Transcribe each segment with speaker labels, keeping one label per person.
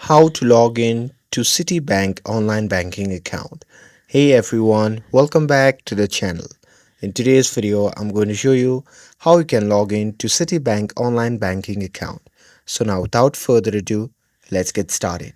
Speaker 1: How to log in to Citibank online banking account. Hey everyone, welcome back to the channel. In today's video, I'm going to show you how you can log in to Citibank online banking account. So now without further ado, let's get started.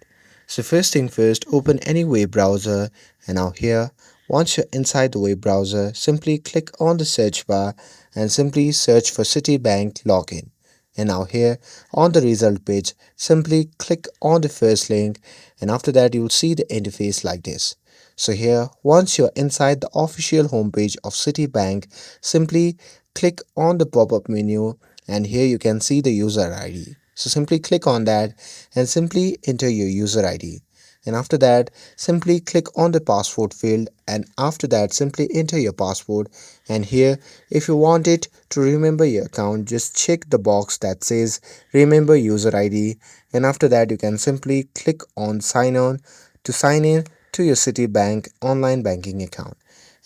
Speaker 1: So first thing first, open any web browser and now here, once you're inside the web browser, simply click on the search bar and simply search for Citibank login. And now here on the result page, simply click on the first link and after that you will see the interface like this. So here once you're inside the official homepage of Citibank, simply click on the pop-up menu and here you can see the user ID. So simply click on that and simply enter your user ID. And after that simply click on the password field and after that simply enter your password, and here if you want it to remember your account, just check the box that says remember user ID, and after that you can simply click on sign on to sign in to your Citibank online banking account.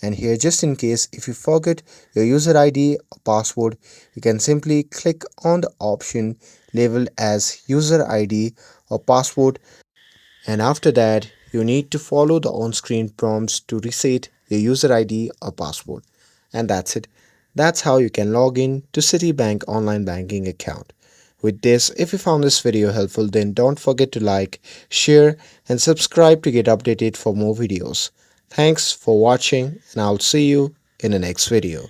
Speaker 1: And here just in case if you forget your user ID or password, you can simply click on the option labeled as user ID or password, and after that you need to follow the on-screen prompts to reset your user ID or password. And that's it. That's how you can log in to Citibank online banking account. With this, if you found this video helpful, then don't forget to like, share and subscribe to get updated for more videos. Thanks for watching and I'll see you in the next video.